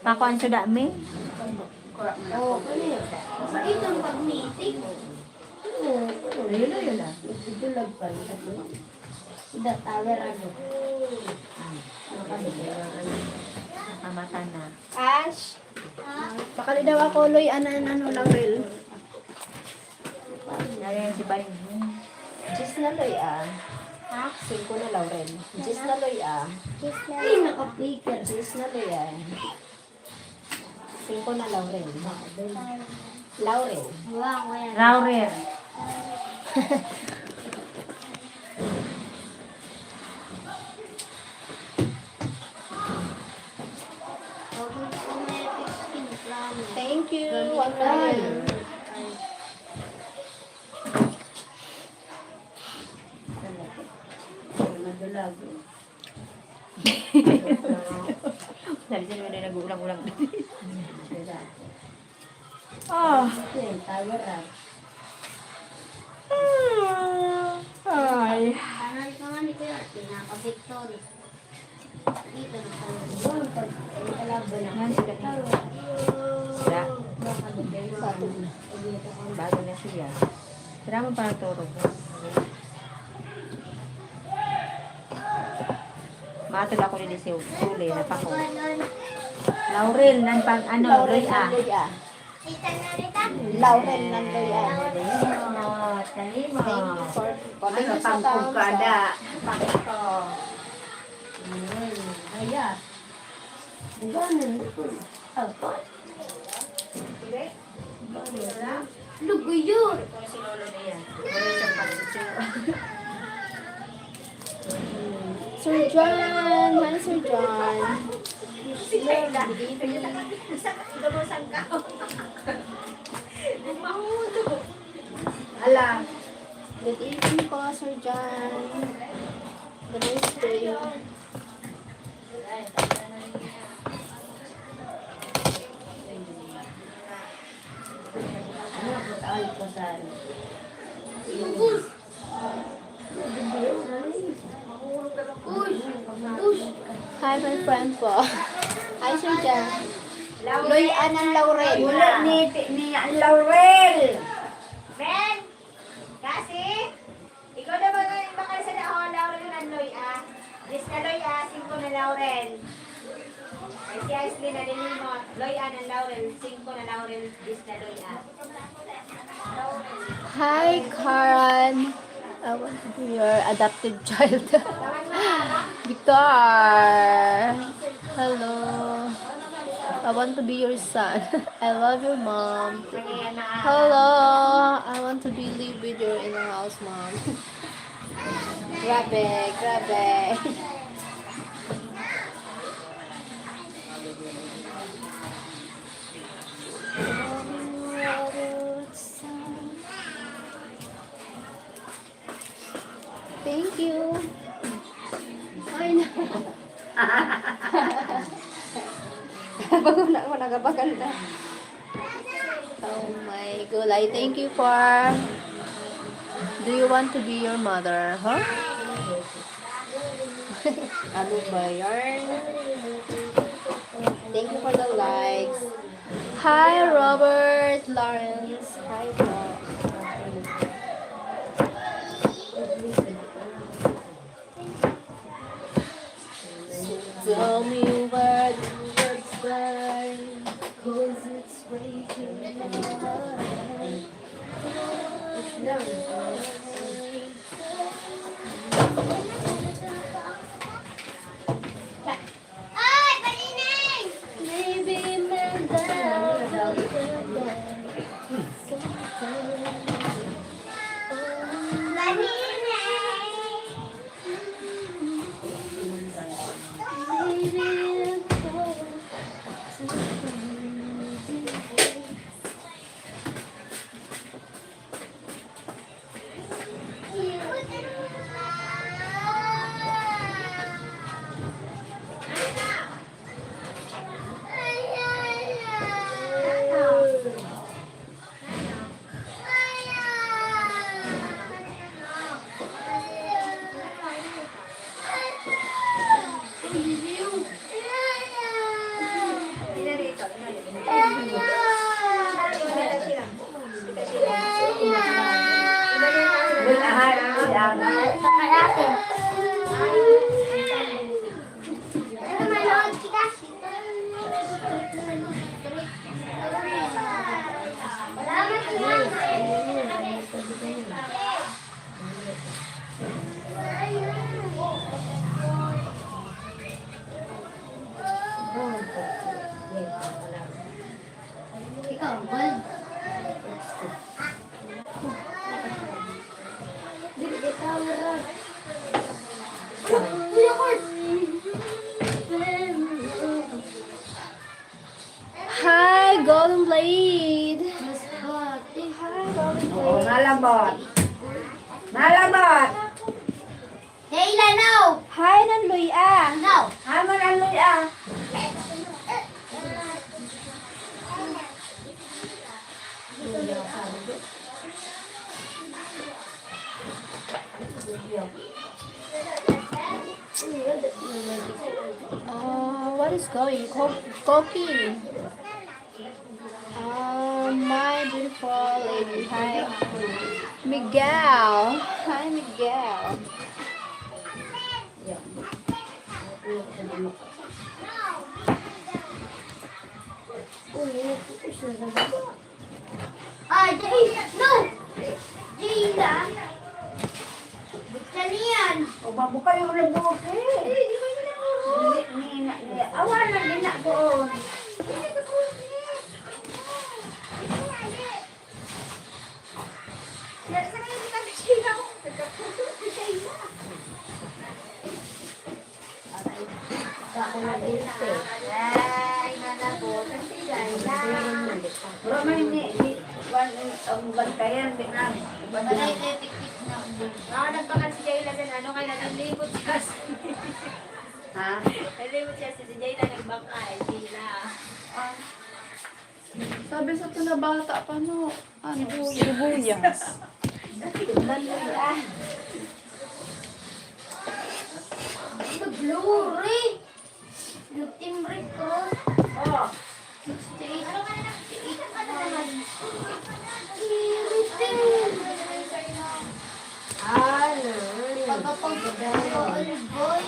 Pakuan sa dami? Oo, kanina. Kasi dito ang pag-meeting. Yun na. Ito lang pa. Ida, tower ano. Nakamata na. Ash. Bakali daw ako loy ano lang real. Nariyan si Barin. Jis na loy ah. Ha? 5 na Lauren. Jis na loy ah. Ay, naka-faker. Jis na loy ah. 5 na Lauren. Lauren. Wow, yan. Raurer. Thank you. Wala. Madulag. Sabi siya naman na nag-ulang-ulang. Ito yung tower ah. Ay. Tangan ka nga ni Kuya, pinaka-victory. Dito na tayo. Doon, pag kalaban na. Yan sila. Sila. Bago na siya. Sira mo parang turog. Matol ako nila si Uli, napako. Laurel, nan pag ano, Loy ah. Lauren ng loy ah. Talimo. Thank you sa pangkugkada. Pakito. Kaya. Ganun. Apa? Lugoy yun. Kung si Lolo na yan. Wala siyang pagsusunod. Sir John. Hi Sir John. Ala. Good evening po Sir John. Good nice day. Ano po tayo po sa Hi my friend po. Hi Sir John. Loy Anang Lauren. Wala ni Laurel. Men! Kasi, ikaw na bakal sa dahon, Laurel yun ang Loy ah. Yes na Loy ah, 5 na Laurel. Ay si Aisley na nilimot. Loy ah ng Laurel, 5 na Laurel, yes na Loy ah. Hi Karan. I want to be your adopted child. Victor. Hello. I want to be your son. I love your mom. Hello. I want to be live with you in our house, mom. Grabe, grabe. Thank you. Ay, na. Bago na ako nagabaganda. Oh my gulay. Thank you for... Do you want to be your mother, huh? Ano ba yarn? Thank you for the likes. Hi, Robert Lawrence. Hi, Bob. Tell me where the words burn, 'cause it's breaking my heart. Ay, paninay! Maybe my love lang. Sa kalate. Ano manood kita? Salamat ikaw, gold. Dili ka wala. Kuya Kurt. Hi, Golden Blade. Mas hot. Hi, Golden Oo, Blade. nalabot. Nalabot. Dayla, now. Hi, Nanloy ah. Now. Hamon ang luya. What is going? Coffee. My beautiful lady. Hi, Miguel. Hi, Miguel. Jay, no. Dayla. Buksan niyan. O, babuka yung labot eh. Awan na din ako. Ay, nalabot. Kasi gaya. Pero may ang bantayan, binang. Balay kayo tik-tik na. Nagpakan si Jayla din. Ano kaya nalibot siya? Ha? Nalibot siya si Jayla. Nagbangka eh. Jayla. Sabi sa ito na bata pa no. Ano? Sibuyas. Glory. Nagtimbre ko. Oh. 68. Ano? Pagkapag-olive oil.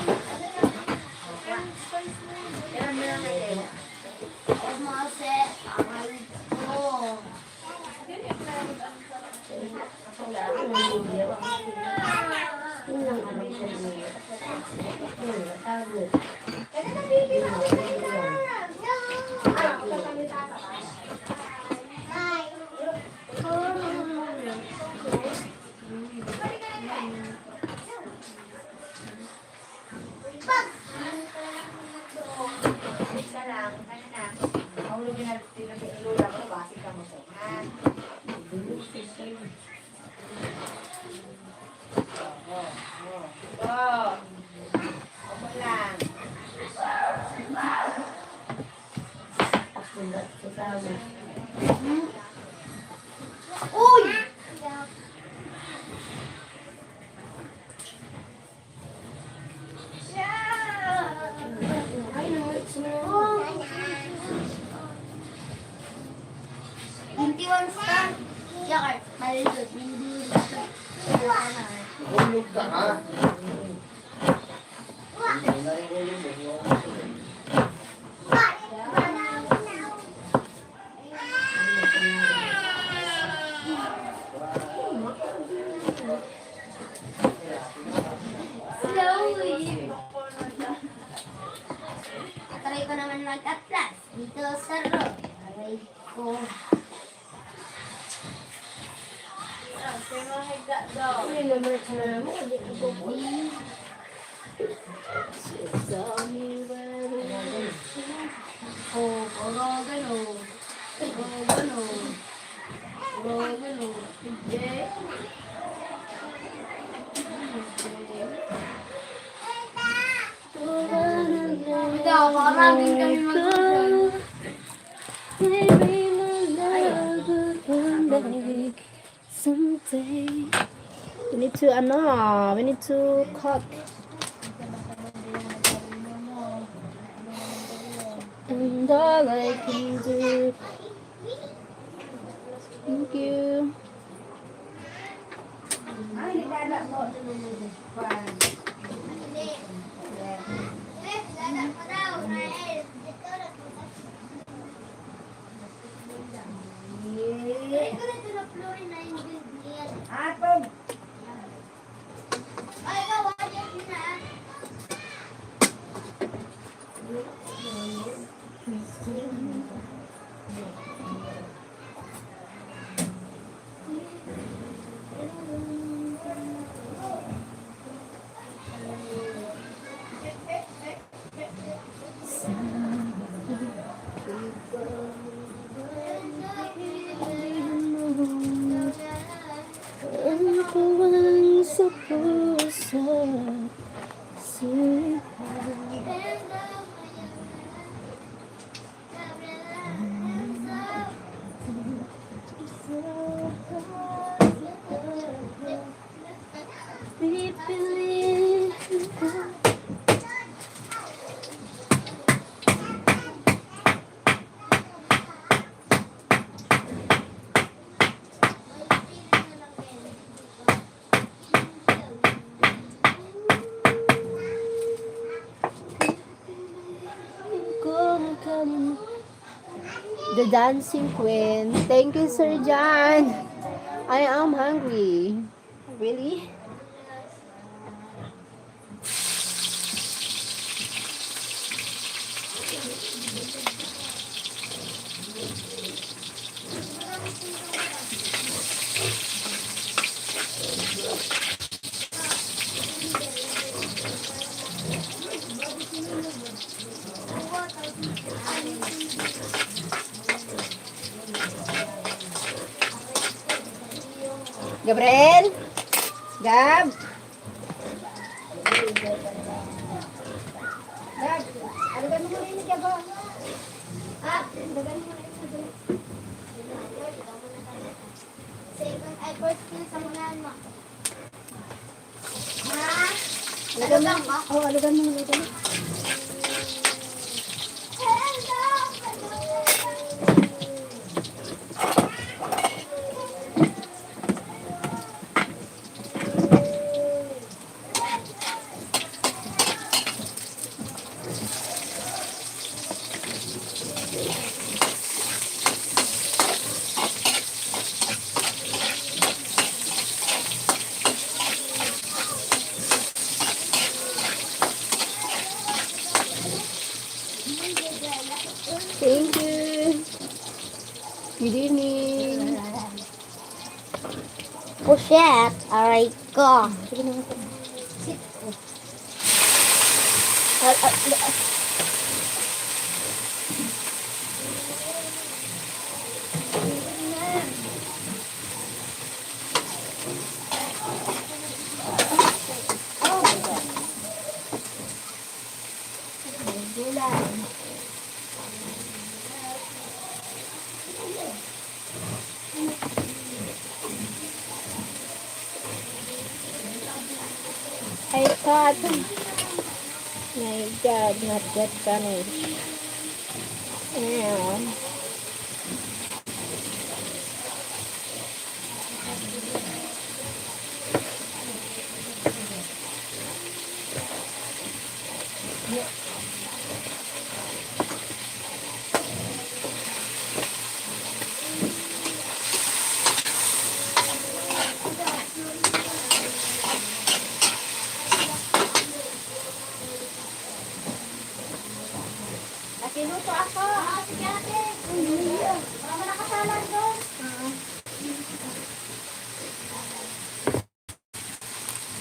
Kailan mo lang kayo? Mase. Oh. Uy! Intiwan star. Yakar, malilot. Hulog ka ha. Slowly. Try ko naman mag-atlas. Dito sa road. Aray ko. Oh, orogano. Orogano. Orogano. Okay. Ikaw, maraming kami mag-orogano. Maybe my love would one day, someday. We need to cook. And all I can do. Thank you. Ay, anak mo. Hindi. Dadat mo daw, Rael. Dito na po. Ito na ito na Flory na ingredient. Atong. Ay, ikaw, wajan mo na. Ang puwang sa puso pipiliin ko. The Dancing Queen. Thank you, Sir John. I am hungry. Really? Gabriel? Gab? Dad, ano ba mo rin niya ba? Second, ay, first kill sa munahan mo. Alagan mo? Oo, alagan mo. Thank you. Good evening. Puset, aray ko. Sige na. I thought, my God, not yet finished. Yeah. Nakiluto ako. Sige ate. Para nakasalan doon.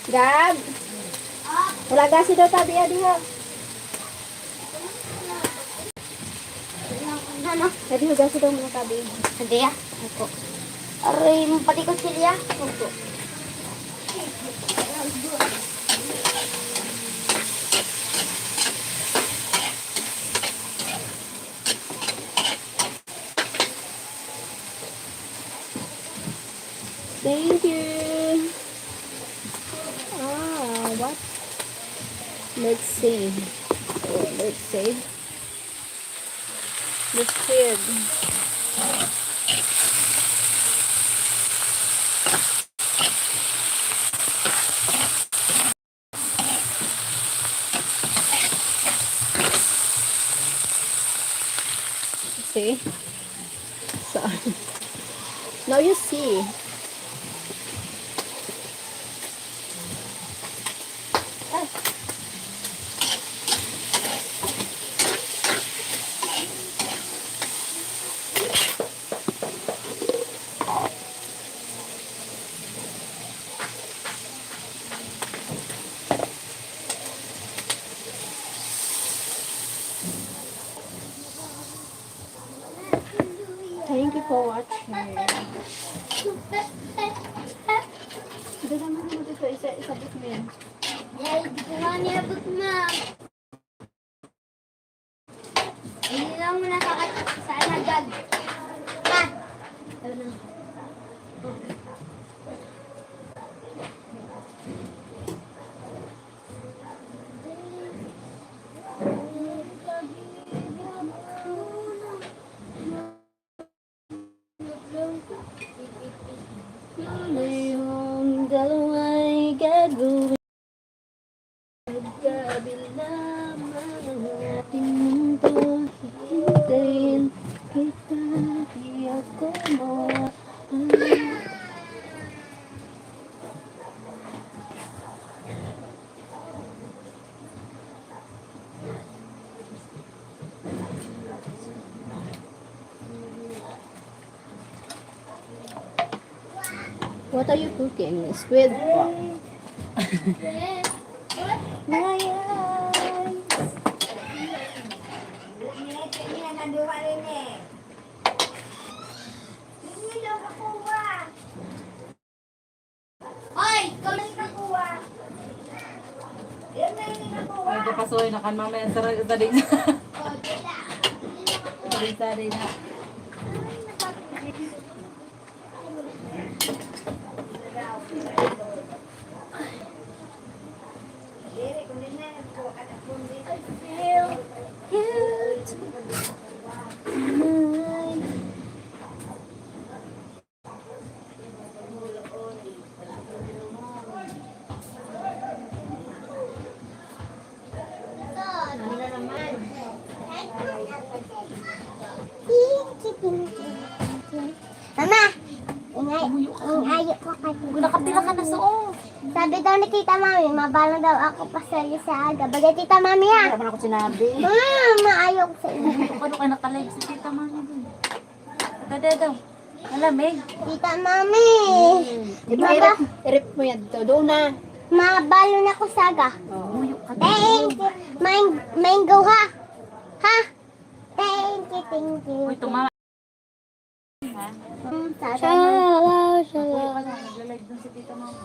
Gab? Wala gasi daw tabi diha. Ano? Tadi gasi daw mga tabi. Hindi ah. Ako. Aray, pati ko silya. Ako. Thank you. What? Let's see. Oh, let's see. The squid. Okay. Sorry. Now you see. Thank you for watching. Ito naman mo dito. Isabit mo yan. Yay, di ko nga niabot, ma'am. Hindi lang mo saan agad. Pa! Ano? Ngayong dalawa'y gagawin. Pinunto, hintayin kita, di ako mawala. What are you cooking? Squid pot. Hoy! Ikaw lang nakuha! Ay, papasuhin na kan mamaya sa din. Oh, dila! Sa din na. Mama! Ingay ko kasi. Nakapila ka na suot. Sabi daw ni Tita Mami, mabalong daw ako pasali sa aga. Bagay Tita Mami ha? Wala ako sinabi. Maayaw ko sa inyo. Paano kayo nakalive si Tita Mami dun? Dada daw. Malamig. Tita Mami! I-rip mo yan dito. Doon na. Mabalo na ko sa aga. Buyok ka Thank you. Mango ha? Ha? Thank you. Uy, tumama. Shalom, Uy, pala, nagla-live dun si Tita Mami.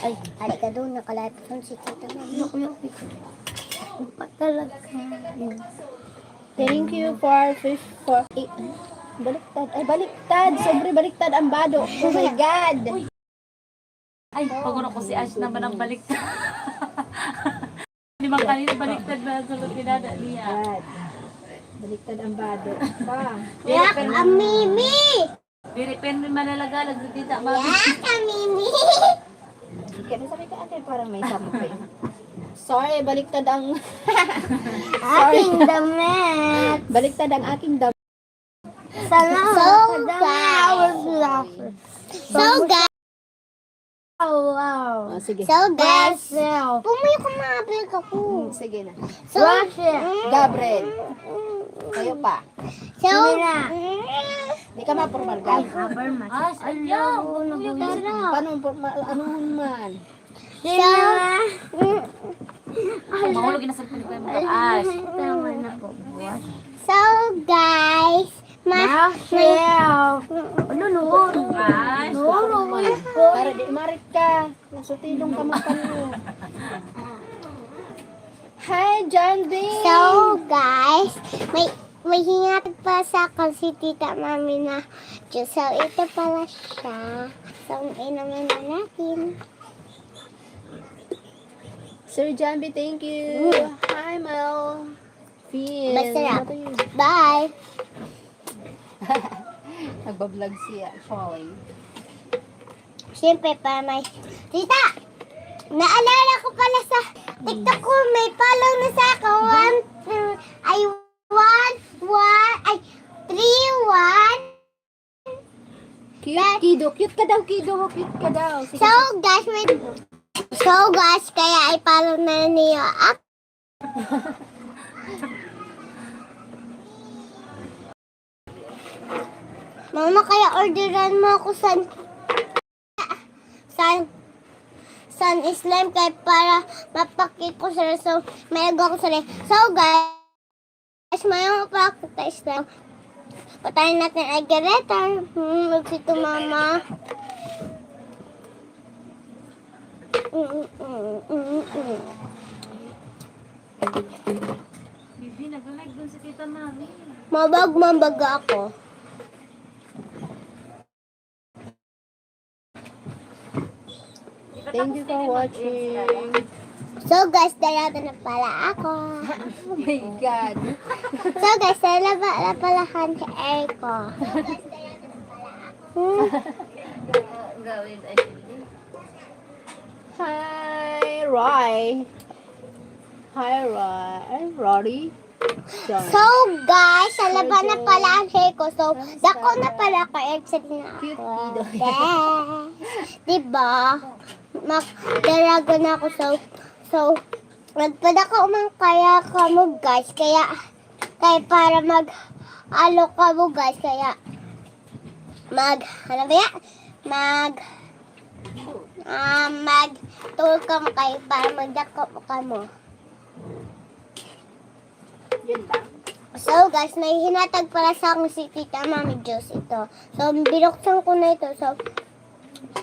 Ay, halika doon. Nakalive doon si Tita Mami. Talaga. Thank you for 8. Baliktad. Ay, baliktad. Sobre baliktad ang bado. Oh my God. Ay, pagod ako si Ash naman ang baliktad. Limang kanina baliktad na sulot pinada niya. Baliktad ang bado. Pa. Yak, Mimi! Diripen rin malalagalag si Tita Mami. Yak, Mimi! Kaya sabi ka ate, parang may something. Sorry, baliktad ang... Aking damit. Baliktad ang aking dam. So guys. Oh, wow. Oh, sige. So guys. Pumayo ka mabig ako. Sige na. So, Gabriel. Kayo pa. So, Hindi ka ma-formal, Gab. Ash, ayaw. Paano formal? Ano man? So, Mahulog na sa pagkakas mo. Ash. so guys, Ash. Para di marit ka. Nasutilong ka magkano. Hi, John B. so guys, may hingatid pa sa akin si Tita Mami na juice. So, ito pala siya. So, inumin na natin. Sir John B, thank you. Hi, Mel. Finn. Masarap. What are you? Bye! Nagbablog siya. Falling. Siyempre pa may... Tita! Naalala ko pala sa TikTok ko, may follow na sa ako. 1, 2, ay 1, 1, ay one. Cute, Kido. Cute ka daw, Kido. Cute ka daw. Sige. So guys, kaya i-follow na niyo ako. Mama, kaya orderan mo ako san slime kaya para mapakit ko sila. So, may nagawa ko sila. So guys, may mapakita slime. Patayin natin ay gareta. Magsito mama. Bibi, nag-like dun sa tita mami. Mambaga ako. Thank you for watching. So guys, dalawa na pala ako. Oh my God. So guys, dalawa na pala han si Eko. Gawin ay Hi, Roy. Hi, Roy. Rory. So guys, dalawa na pala ang Eko. So, dako na pala ka excited na Cute ako. kiddo. Yes. Diba? Dalago na ako. So, nagpadako man kaya ka mo guys. Kaya para mag-alo ka mo guys. Kaya, ano ba yan? Mag-tour ka mo kayo para magdako ka mo. Yun lang. So guys, may hinatag para sa akong si Tita Mami Diyos ito. So, binuksan ko na ito. So,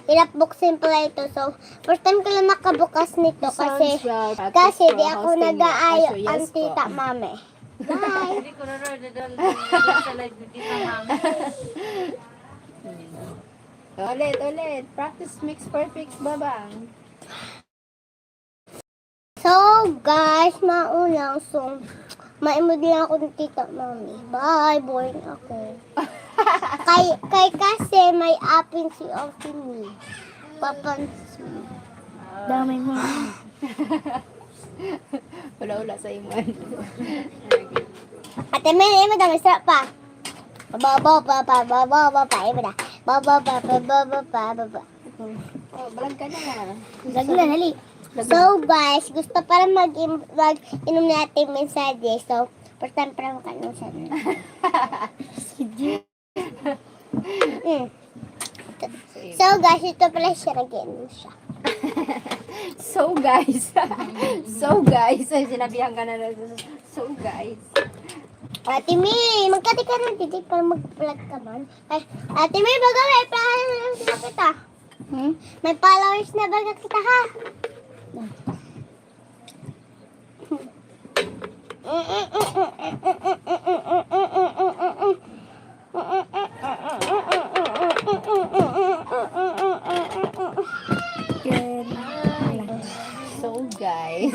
pinapbuksin pala ito. So, first time ko lang makabukas nito kasi di ako nag-aayo ang Tita Mami. Bye! Hindi ko na rin sa live ni tita mami. Ulit. Practice makes perfect, babang. So guys, maulang. So, maimod lang ako ng Tita Mami. Bye! Boring ako. kay kasi may apin si Optimi. Papansin. Damay mo. Wala sa iman. Ate May, madami sarap pa. Baba. Oh, balag ka na. Lagyan, hali. So guys, gusto para mag-inom natin mensahe. So, first time para makanong siya. So guys, ito pala siya. Nag-inom siya. So guys, ay sinabihan ka na so guys. Ate May, magkati ka ng titik para mag-vlog ka man. Ay, Ate May, baga may followers na kita. May followers na baga kita ha. So guys.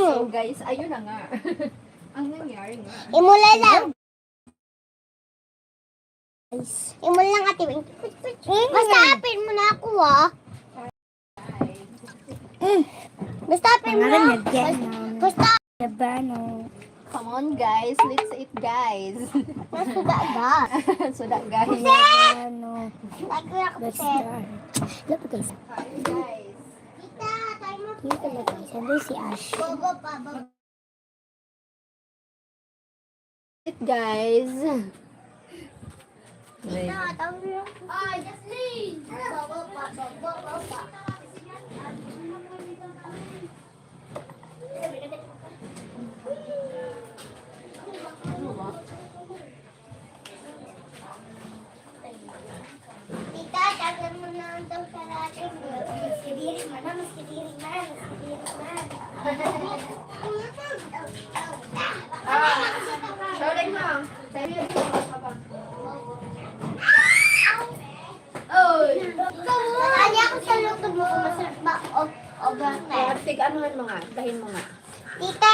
So guys, ayun na nga. Ang nangyari nga. Imula lang. Imula lang Ate May. Basta apin mo na ako ha. Basta apin mo na. Basta. Come on guys, let's eat guys. Nasuda ba? So that guys. Let's start. Hi guys. Tita, tayo mo. Dito na tayo. Sandali si Ash. Baba pa. Eat guys. Tita, tawag mo. Ay, Jaslyn. Baba pa. Tita, tagal mo na ang daw sa natin. Mas kidiri man. Shouting mo. Kanya ako sa lutog mo. Masarap ba? O bakit? Tig, anuhan mo nga. Tahin mo nga. Tita,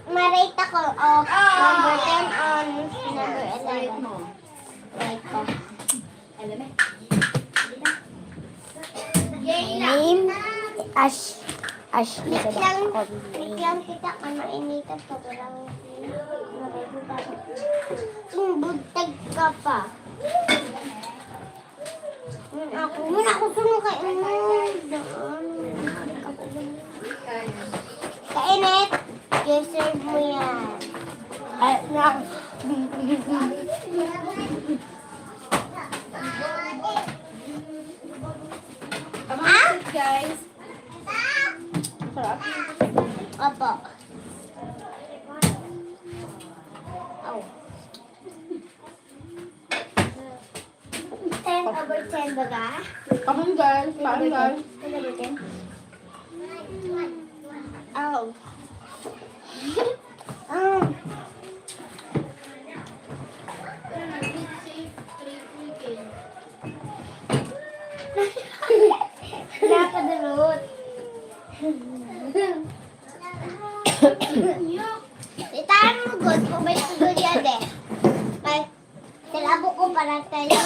ma-rate ako. Number 10 on number Rate 11. mo. Rate ko. Alam eh. Name? Ash. Wait lang kita. Ano initan pa. Walang Buntag ka pa. Muna ako sunod kay Kainit. I-serve mo yan. Ay, na. Ah? Guys. Sarap. Opo. Oh. 10/10 ba ga? Come on guys. Kain guys. 10/10? Oh. Oh. Napadulot. Itaan mo good kung may sugod yan eh. Kay, silabo ko para tayo.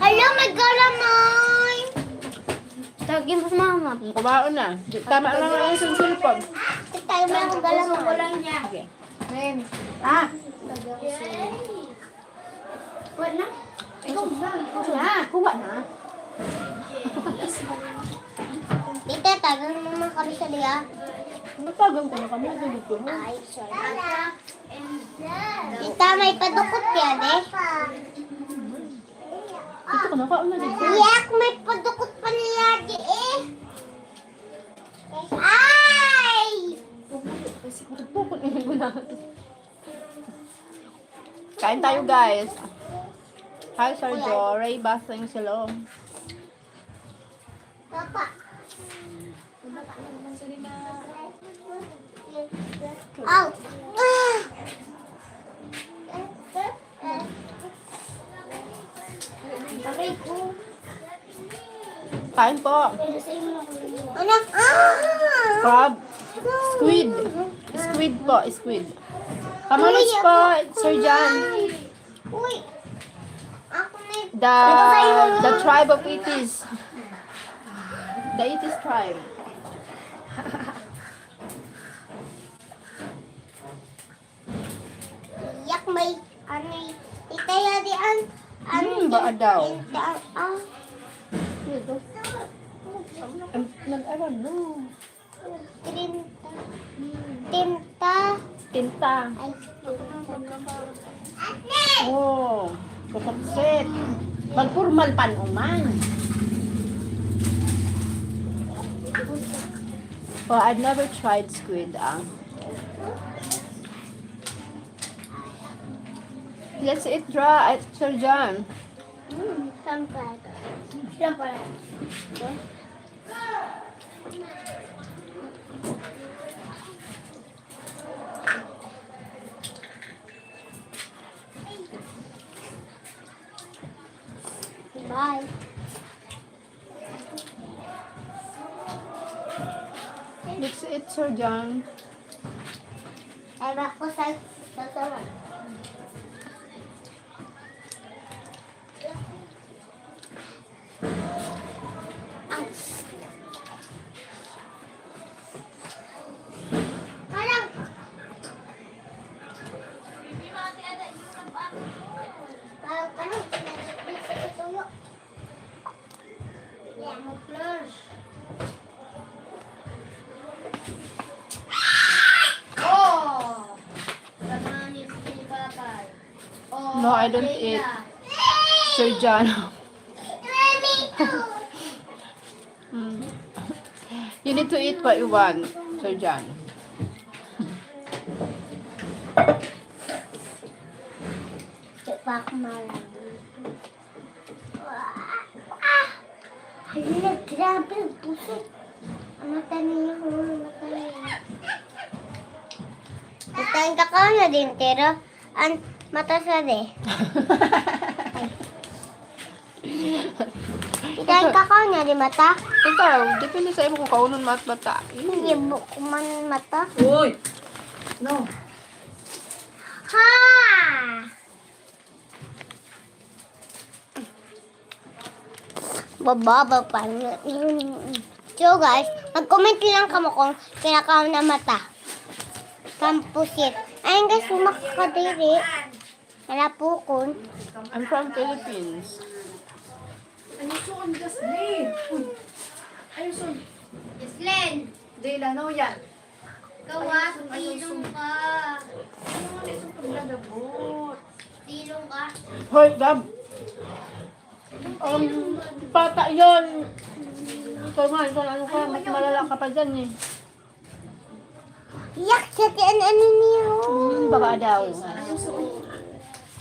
Hello, may galamay! Tawagin mo sa mama. Kumaon na. Tama lang ang isang cellphone. Tayo may akong galamay. Okay. Ah! Wala na. Ikaw na. Kuha na. Tita, tagal mo naman kami sa liya. Natagang ko na kami. Dito mo. Ay, sorry. Tita, may padukot yan eh. Ito ka na. Kaon na dito. Yak, may padukot pa niya di eh. Ay! Kain tayo guys. Hi Sergio. Ray Basing sila. Papa. Ow! Ah! Aray ko. Kain po. Anak! Ah! Crab. Squid. Squid po. Squid. Kamalos po. Sir John. Uy! Ako na The tribe of Itis. The Itis tribe. yak may ano itaya di an Baa daw. Ah, Nag-aral no. tinta. Tinta. Tinta. Ay, Oh. Kukutsit. Magpurmal pan uman. Oh, I've never tried squid. Let's eat dry. Sir John. sampai. Sampai. Bye. Let's eat Sir John. Anak ko sa tatawan. Parang ano? Tuyo. Yeah, mag-flush. Oh! No, I don't eat Sir John. Mm. You need to eat what you want, Sir John. Cepat malam. Hala, grabe, pusok. Ang mata niya, ang mata niya. Itayin ka ka na din, pero ang mata sa de. Itayin ka ka na di mata. Ikaw, depende sa imo kung kaunon mat bata. Hindi mo kuman mata. Uy! No. Ha! Bababa pa. So guys, mag-comment lang kamo kung kinakaon na mata. Kampusit. Ayun guys, makakadiri. Halapukon. I'm from Philippines. Ayusun, Jasmine. Ayusun. Islen, Dila, no yan. gawa, tilong ka. Ayusun, paglalabot. Tilong ka. Hoy, Gab! Bata yun! Ikaw nga, ano ka, mas malala ka pa dyan eh. Yak, sa ano niyo. Baba daw.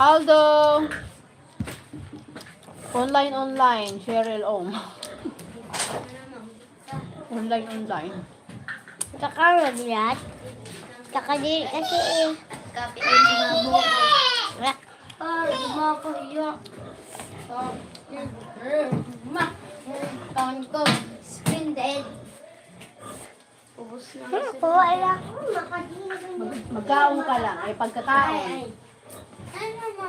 Aldo! Online, Sheryl Ohm. Online. Saka maglat. Saka di kasi eh. Kapi ay mabo. Ay, makahiyak. Taon ko. Screen dead. Ubus na. Ako, ala ko. Makahirap. Magkaon ka lang, ay pagkataon. Ano mo?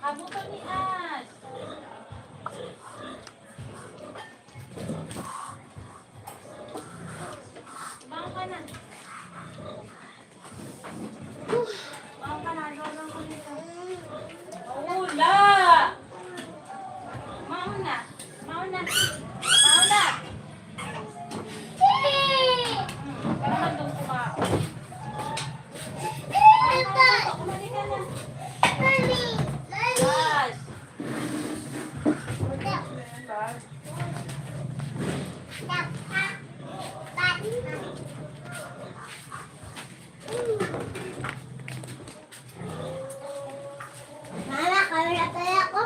Abutan ni As. Bang ka na. Bang ka na. Gawin ko dito. Wala! Mauna. Mauna. Mauna. Para mandong kumao. Kumali ka na. As. Mama, kawala tayo ako.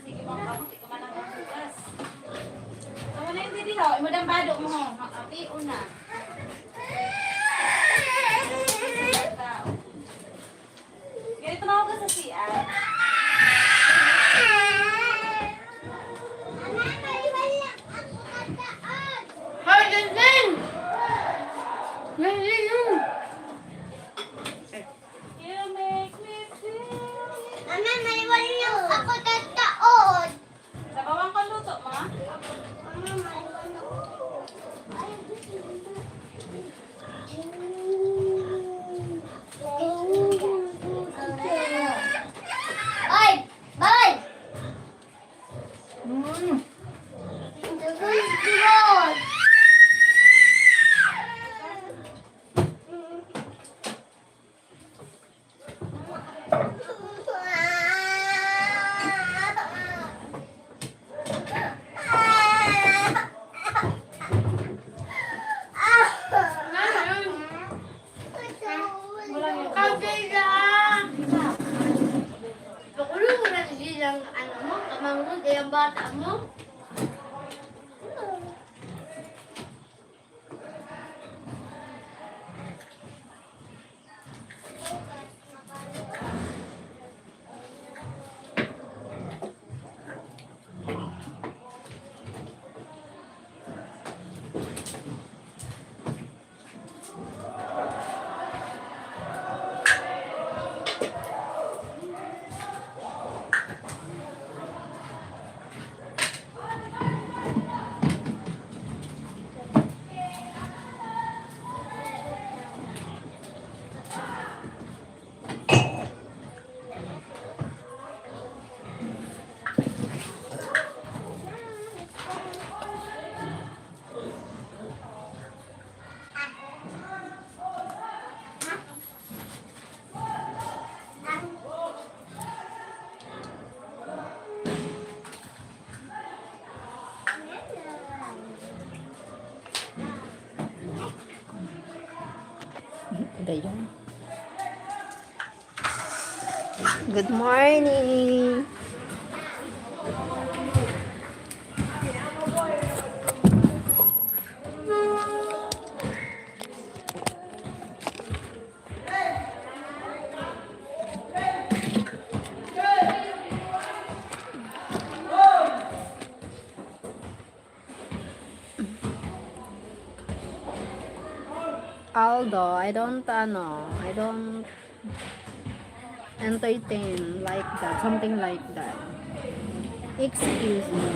Sige, mga kabuti ko man ang bukas. Tama na yung didi ho. Imodang bado mo. Api, una. Ganito na ako sa CR. Mama, kaliwala ako kataan. Hoy, Linlin! Linlin yun! You make me feel. Mama, maliwala ako kataan. Sa bawang kaluto, ma? Mama, maliwala ako. Ay! Bay! Yun! Pakulong mo na silang ano mo, kamangod, yung bata mo. Dayon. Good morning! Aldo, I don't entertain like that, something like that. Excuse me.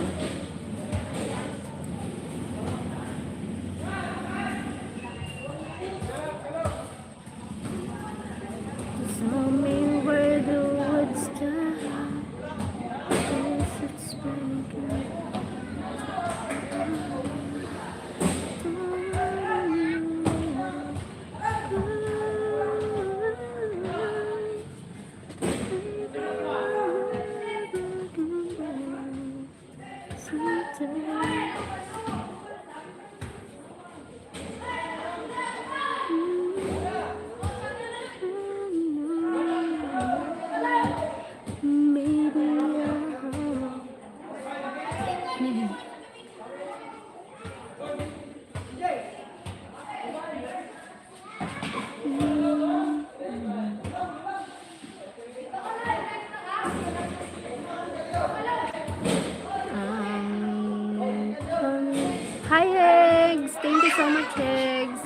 Tell me where the woods stop. Yes, it's breaking. Hi, Eggs! Thank you so much, Eggs.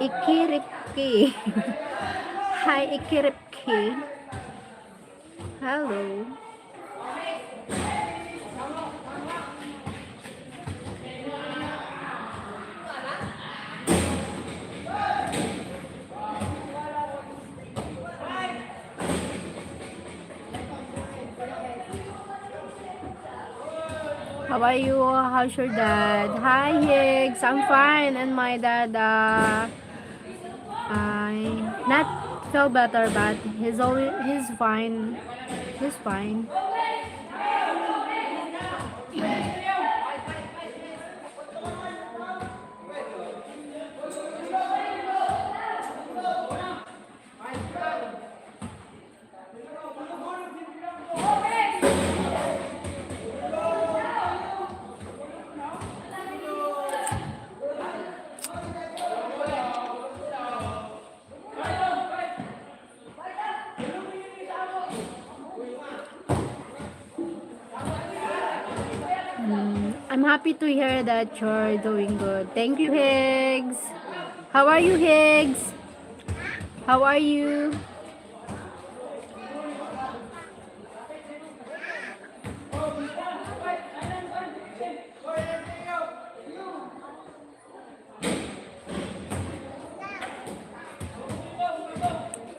Ikiripki. Hi, Ikiripki. Hello. How are you? How's your dad? Hi, Higgs. I'm fine. And my dad, I not feel better, but he's fine. He's fine. I'm happy to hear that you're doing good. Thank you, Higgs. How are you, Higgs? How are you?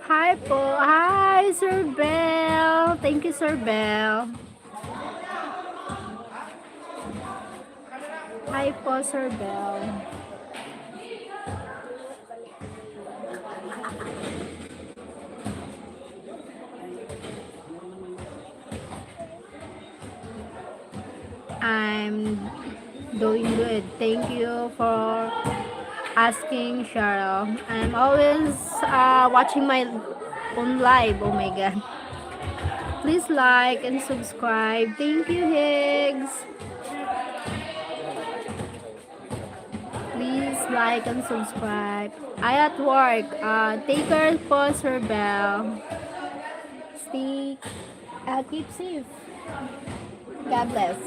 Hi po. Hi, Sir Bell. Thank you, Sir Bell. Hi po, Sir Bell. I'm doing good. Thank you for asking, Sheryl. I'm always watching my own live. Oh my god. Please like and subscribe. Thank you, Higgs. Please like and subscribe. I at work. Take care po, Sir Bell. Stay, keep safe. God bless.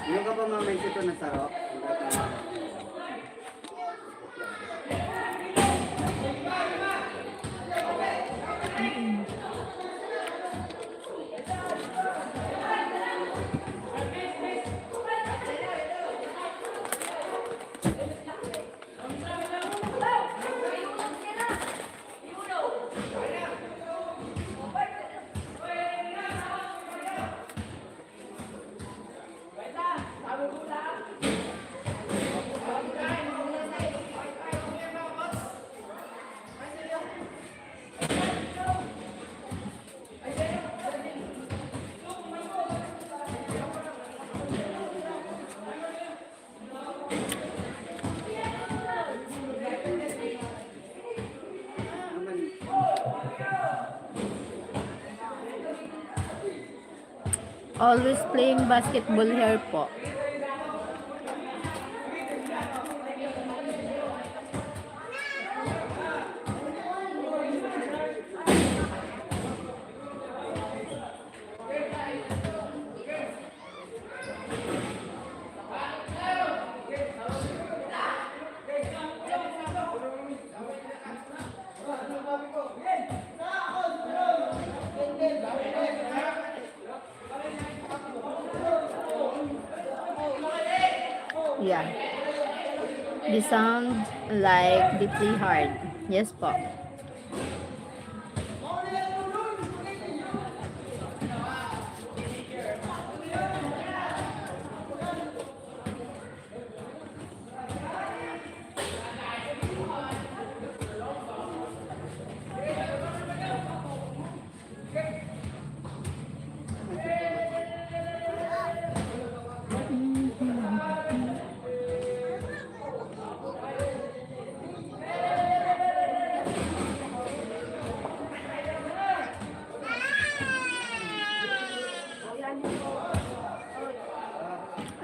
Yung ka pa mamay ito na sarap? Always playing basketball here po. Yeah. They sound like deeply hard. Yes po.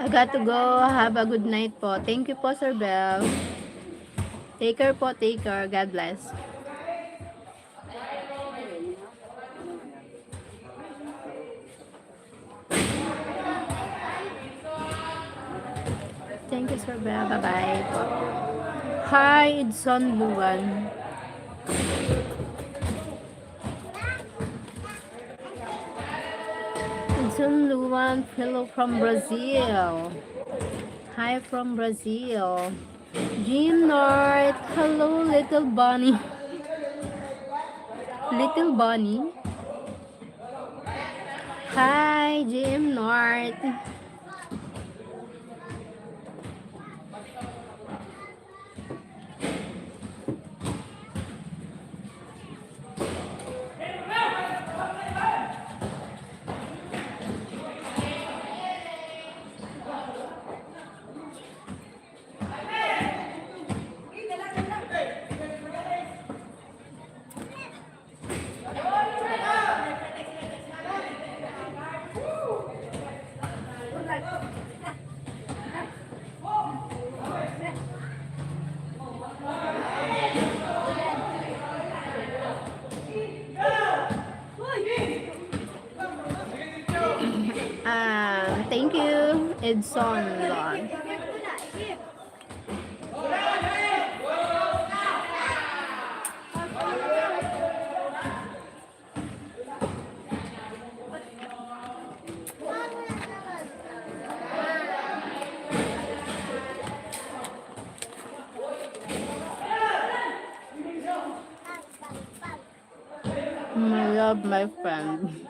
I got to go. Have a good night po. Thank you po, Sir Bell. Take care po, take care. God bless. Thank you, Sir Bell. Bye-bye po. Hi, Edson Luan. Edson Luan, hello from Brazil. Hi from Brazil. Jean North, hello little bunny. Little bunny. Hi, Jim North. Thank you, Edson Luan. I love my friend.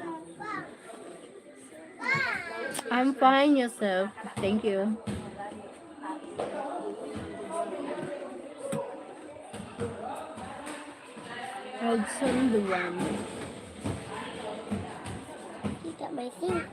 I'm fine, yourself. Thank you. Edson Luan. Tita, may 5.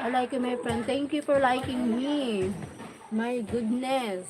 I like you, my friend. Thank you for liking me. My goodness.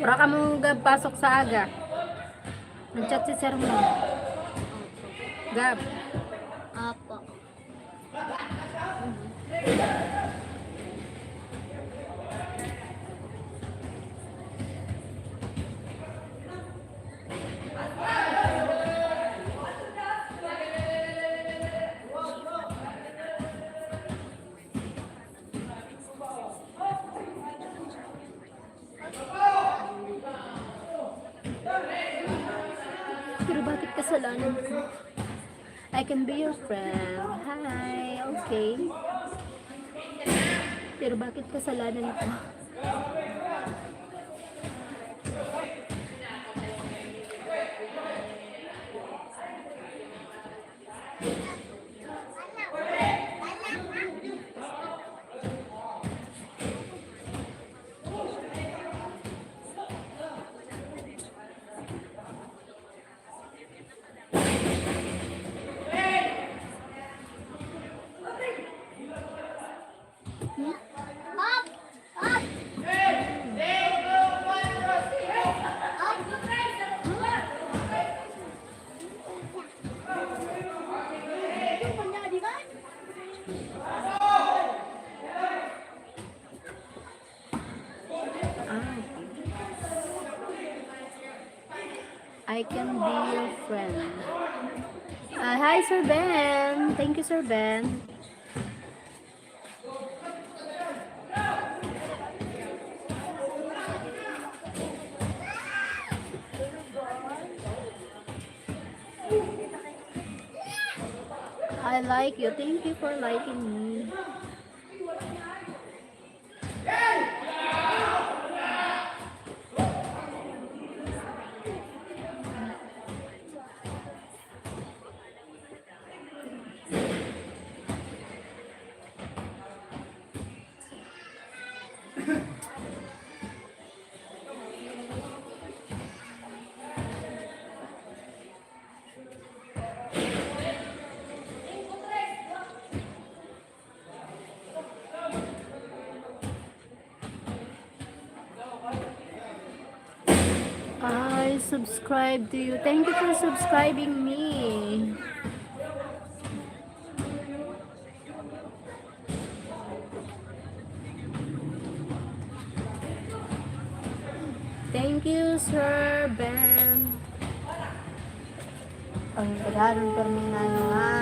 Wala ka mong pasok sa aga. Nag-chat si Sir mo. Gab. Apo. Pero bakit kasalanan ko? I can be your friend. Hi, okay. Pero bakit kasalanan ko? I can be your friend. Hi, Sir Ben. Thank you, Sir Ben. I like you. Thank you for liking me. I subscribe to you. Thank you for subscribing me. Thank you, Sir Ben. Ang kailangan perminan nga.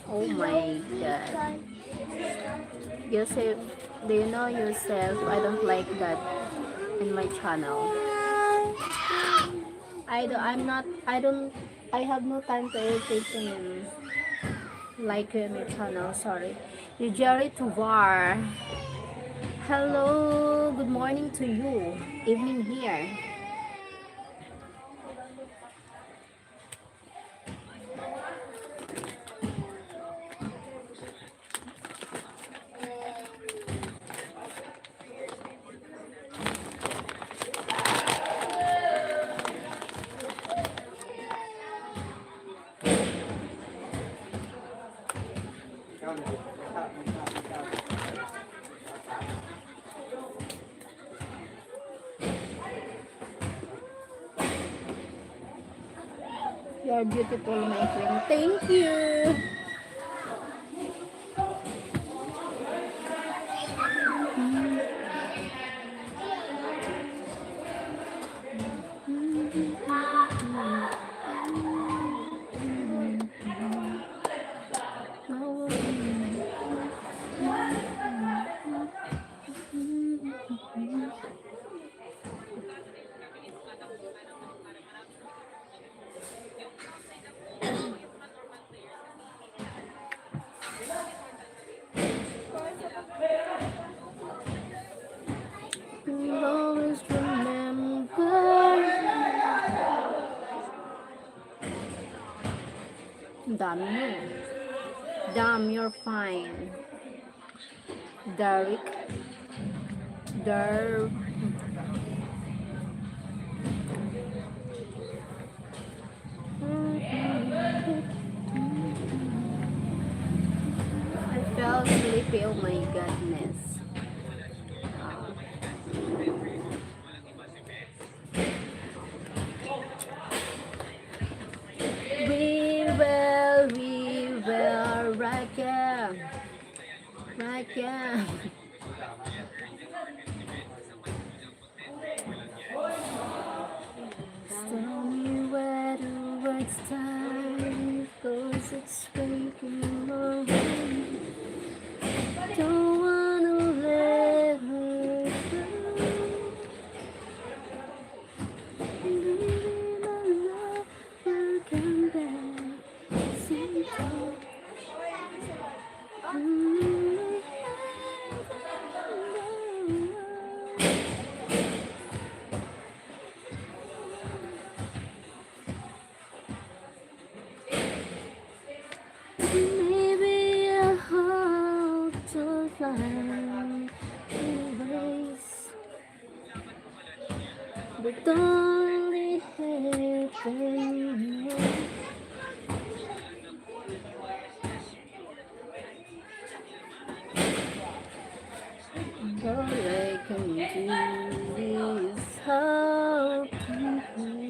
Oh my God. Yosef, do you know yourself? I don't like that in my channel. I have no time to irritate him like you in my channel, sorry. You Jerry to war. Hello, good morning to you. Evening here. You are beautiful, my friend. Thank you. You'll always remember. Damn you. Damn, you're fine. Derek. I felt sleepy, oh my goodness. We will, right here. Tell me where the words time, cause it's breaking my heart. Don't wanna let but only heaven. All I can do is hope and pray.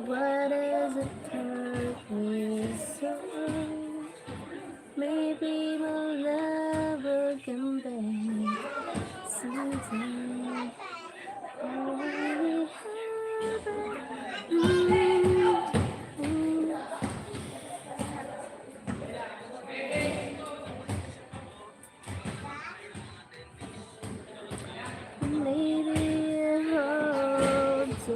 What is it hurt me so? Maybe we'll never come back sometime. Only heaven. Maybe a heart so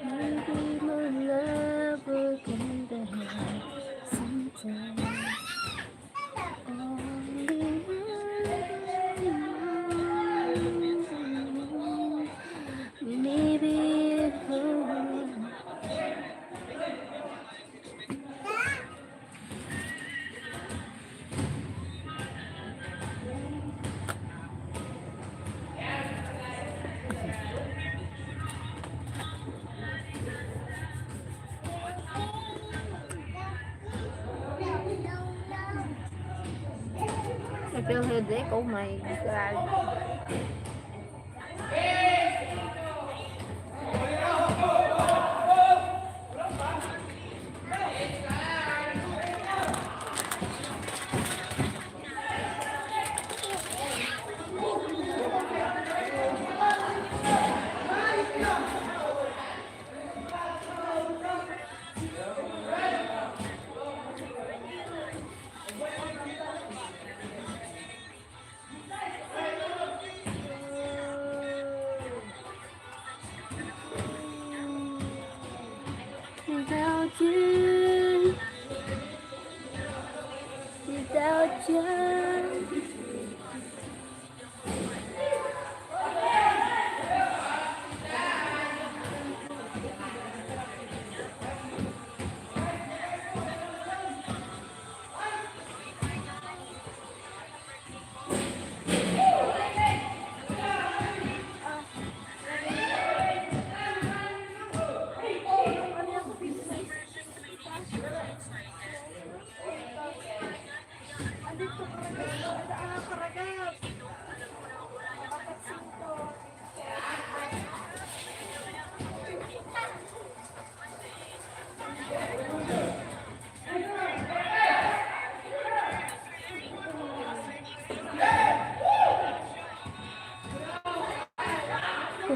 maybe my love will come back sometime. Only maybe home. I feel headache. Oh my god. Without you, without you.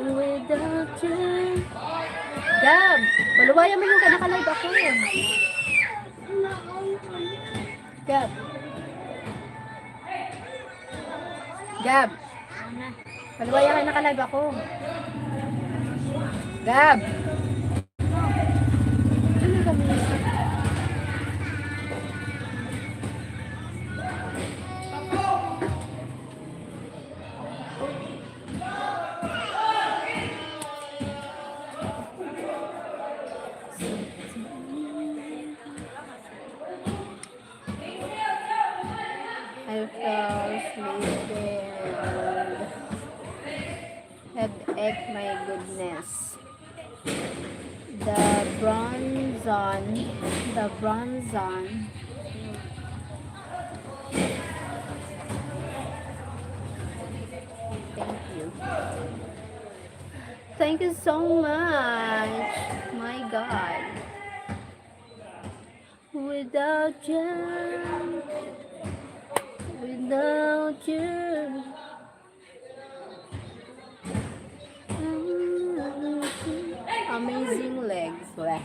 Without you. Gab, maluwayan mo yung kanakalive ako. Gab. Gab. Maluwayan ka nakalive ako. Gab. Ano kami? I fell sleeping. Headache, my goodness. The bronzon. Thank you. Thank you so much. My God. without you, without you. Amazing legs. Weh.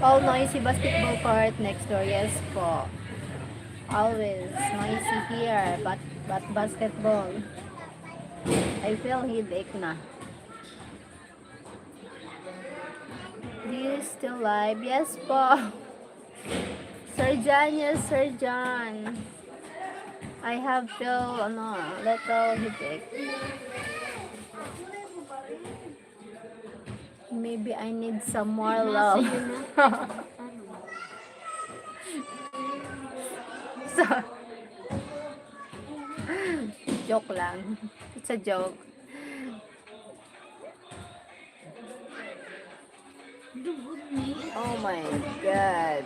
All noisy basketball court next door. Yes po. Always noisy here. But basketball. I feel headache na. Do you still live? Yes po. Sir John, yes Sir John. I have feel little headache. Maybe I need some more love. So, joke lang. It's a joke. Oh my God.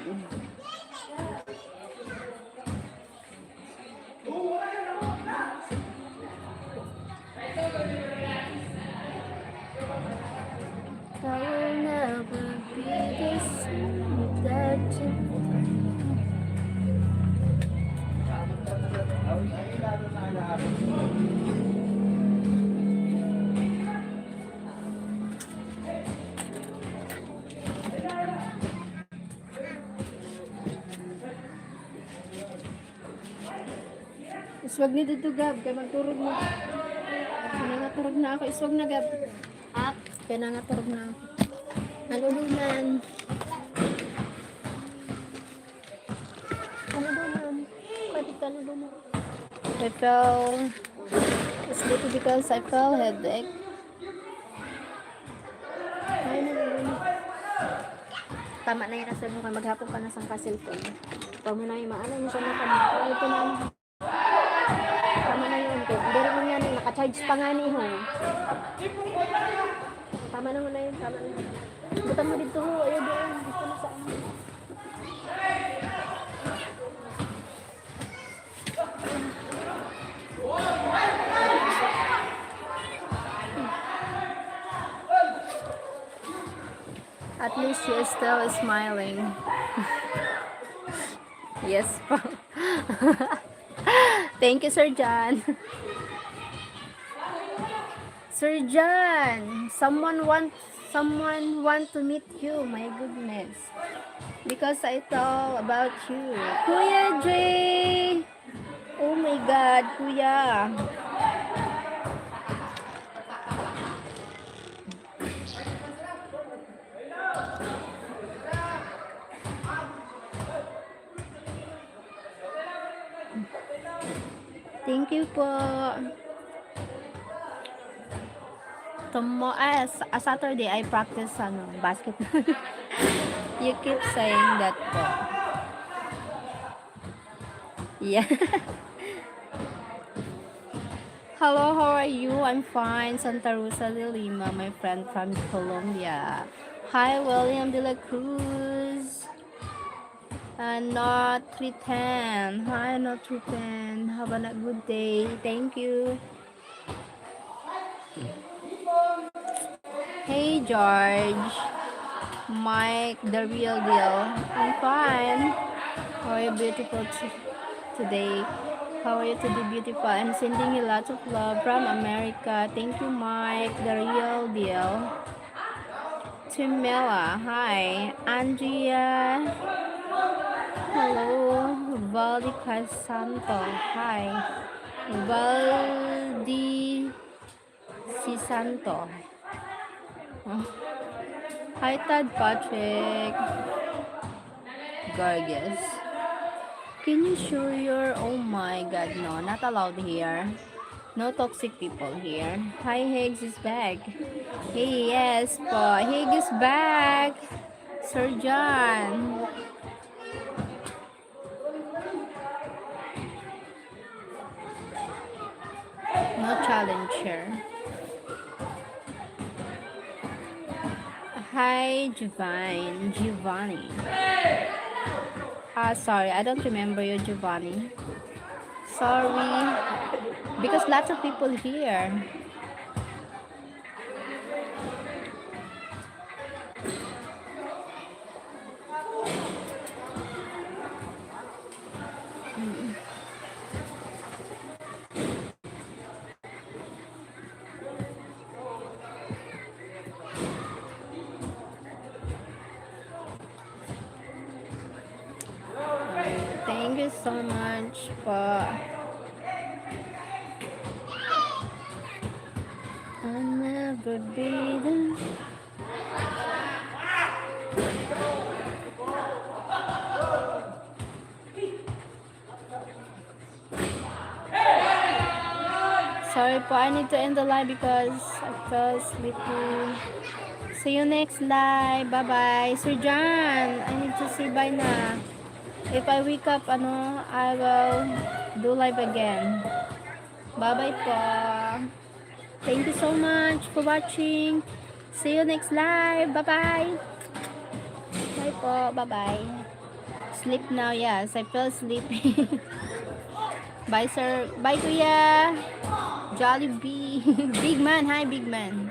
I will never be the same without you. Iswag ni dito Gab, kaya magturog mo. Kaya naturog na ako, iswag na Gab. Ah, kaya naturog na ako. Nalulunan. Nalulunan. Kapit ka nalulunan. I fell sleepy because I fell headache. Ay, nalulunan. Tama na yun nasa mukha. Maghapon ka na sa cellphone. Pag mo na yung maano mo siya na kami. Ito na. Tama na yun. Pero mo nga naka-charge pa nga ni ho. Tama na mo na yun. Tama na yun. Butan mo dito ho. Ayaw doon. Gusto na sa amin. At least she is still smiling. Yes po. Thank you, Sir John. Sir John, someone want to meet you. My goodness. Because I thought about you. Kuya Dre. Oh my God, Kuya. Thank you po. Saturday I practice basketball. You keep saying that po. Yeah. Hello, how are you? I'm fine. Santa Rosa de Lima, my friend from Colombia. Hi, William de la Cruz. Not 310. Hi, not 310. Have a good day. Thank you. Hey, George. Mike, the real deal. I'm fine. How are you beautiful today? How are you today, beautiful? I'm sending you lots of love from America. Thank you, Mike, the real deal. Timela, hi. Andrea. Hello, Valdi Casanto. Hi, Valdi Cisanto. Hi, Tad Patrick. Gorgeous. Can you show your? Oh my God, no, not allowed here. No toxic people here. Hi, Higgs is back. Hey, yes, po. Higgs is back. Sir John. No challenge here. Hi, Giovanni. Sorry, I don't remember you, Giovanni. Sorry, because lots of people here. Thank you so much for. I'll never be the. Sorry po, I need to end the live because I fell sleepy. See you next live. Bye-bye. Sir John, I need to say bye na. If I wake up, I will do live again. Bye-bye po. Thank you so much for watching. See you next live. Bye-bye. Bye po. Bye-bye. Sleep now. Yes, I feel sleepy. Bye, sir. Bye, kuya. Jollibee. Big man. Hi, big man.